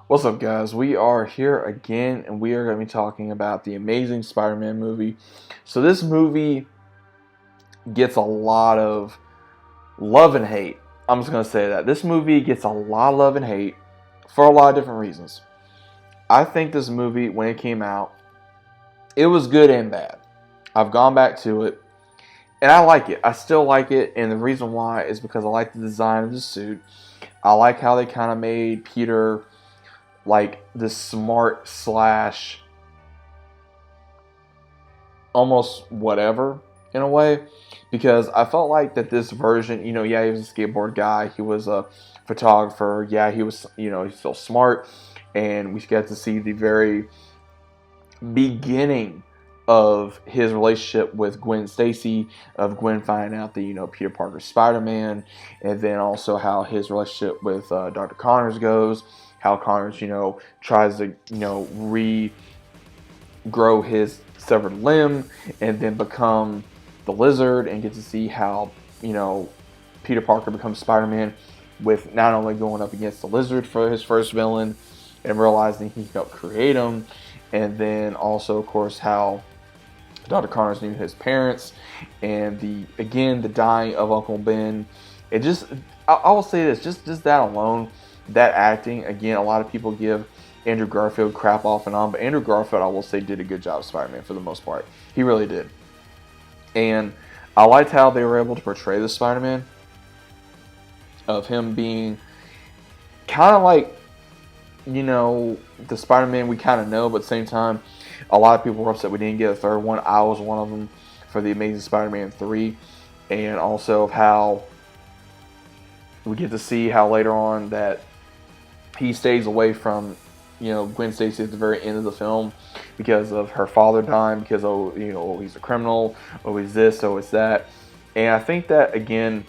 What's up, guys? We are here again, and we are going to be talking about the Amazing Spider-Man movie. So this movie gets a lot of love and hate. I'm just going to say that. This movie gets a lot of love and hate for a lot of different reasons. I think this movie, when it came out, it was good and bad. I've gone back to it, and I like it. I still like it, and the reason why is because I like the design of the suit. I like how they kind of made Peter like this smart slash almost whatever in a way, because I felt like that this version, yeah, he was a skateboard guy, he was a photographer, yeah, he was, he's still smart, and we get to see the very beginning of his relationship with Gwen Stacy, of Gwen finding out that Peter Parker's Spider-Man, and then also how his relationship with Dr. Connors goes, how Connors tries to regrow his severed limb and then become the Lizard, and get to see how Peter Parker becomes Spider-Man with not only going up against the Lizard for his first villain and realizing he helped create him, and then also of course how Dr. Connors knew his parents, and the dying of Uncle Ben. It just, I will say this, just that alone, that acting, again, a lot of people give Andrew Garfield crap off and on, but Andrew Garfield, I will say, did a good job of Spider-Man for the most part. He really did. And I liked how they were able to portray the Spider-Man, of him being kind of like, the Spider-Man we kind of know, but at the same time, a lot of people were upset we didn't get a third one. I was one of them for the Amazing Spider-Man 3. And also of how we get to see how later on that he stays away from, Gwen Stacy at the very end of the film because of her father dying, because, he's a criminal, he's this, it's that. And I think that, again,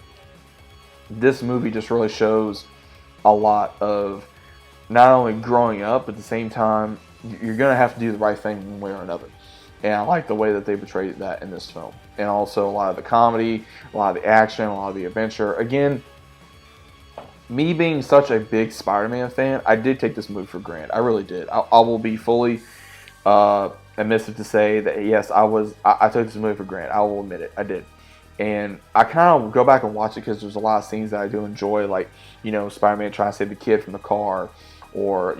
this movie just really shows a lot of not only growing up, but at the same time, you're going to have to do the right thing one way or another. And I like the way that they portrayed that in this film. And also a lot of the comedy, a lot of the action, a lot of the adventure. Again, me being such a big Spider-Man fan, I did take this movie for granted. I really did. I will be fully admissive to say that, yes, I took this movie for granted. I will admit it. I did. And I kind of go back and watch it because there's a lot of scenes that I do enjoy, like, Spider-Man trying to save the kid from the car, or,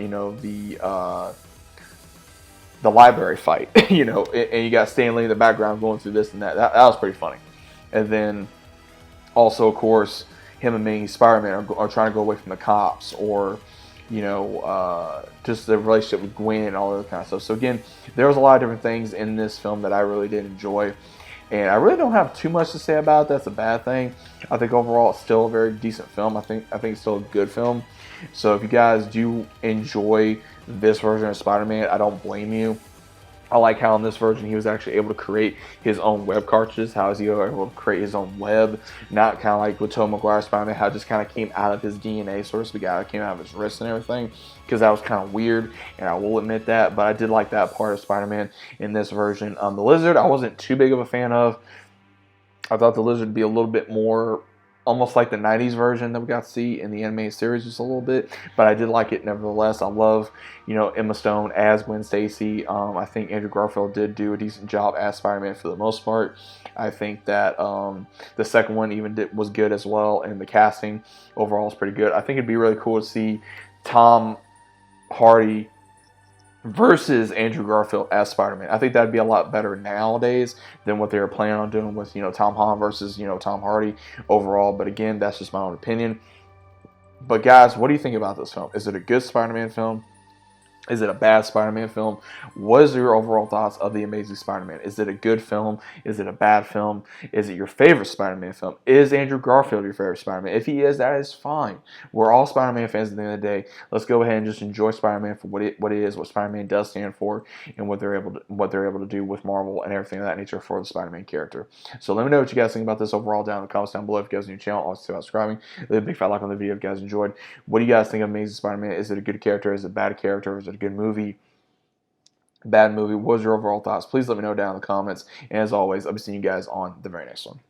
the library fight, and you got Stan Lee in the background going through this and that. That was pretty funny. And then also, of course, him and being Spider-Man are trying to go away from the cops, or just the relationship with Gwen and all that kind of stuff. So again, there was a lot of different things in this film that I really did enjoy, and I really don't have too much to say about it. That's a bad thing. I think overall it's still a very decent film. I think it's still a good film. So if you guys do enjoy this version of Spider-Man, I don't blame you. I like how in this version he was actually able to create his own web cartridges. How is he able to create his own web? Not kind of like with Tobey Maguire's Spider-Man, how it just kind of came out of his DNA, so to speak, it came out of his wrist and everything, because that was kind of weird, and I will admit that. But I did like that part of Spider-Man in this version. The Lizard, I wasn't too big of a fan of. I thought the Lizard would be a little bit more almost like the 90s version that we got to see in the animated series just a little bit, but I did like it nevertheless. I love, Emma Stone as Gwen Stacy. I think Andrew Garfield did do a decent job as Spider-Man for the most part. I think that the second one even was good as well, and the casting overall is pretty good. I think it'd be really cool to see Tom Hardy versus Andrew Garfield as Spider-Man. I think that'd be a lot better nowadays than what they were planning on doing with, Tom Holland versus, Tom Hardy overall. But again, that's just my own opinion. But guys, what do you think about this film? Is it a good Spider-Man film? Is it a bad Spider-Man film? What is your overall thoughts of The Amazing Spider-Man? Is it a good film? Is it a bad film? Is it your favorite Spider-Man film? Is Andrew Garfield your favorite Spider-Man? If he is, that is fine. We're all Spider-Man fans at the end of the day. Let's go ahead and just enjoy Spider-Man for what it is, what Spider-Man does stand for, and what they're able to do with Marvel and everything of that nature for the Spider-Man character. So let me know what you guys think about this overall down in the comments down below. If you guys are new to the channel, also subscribing. Leave a big fat like on the video if you guys enjoyed. What do you guys think of Amazing Spider-Man? Is it a good character? Is it a bad character? Is it a good movie? Bad movie? What was your overall thoughts? Please let me know down in the comments. And as always, I'll be seeing you guys on the very next one.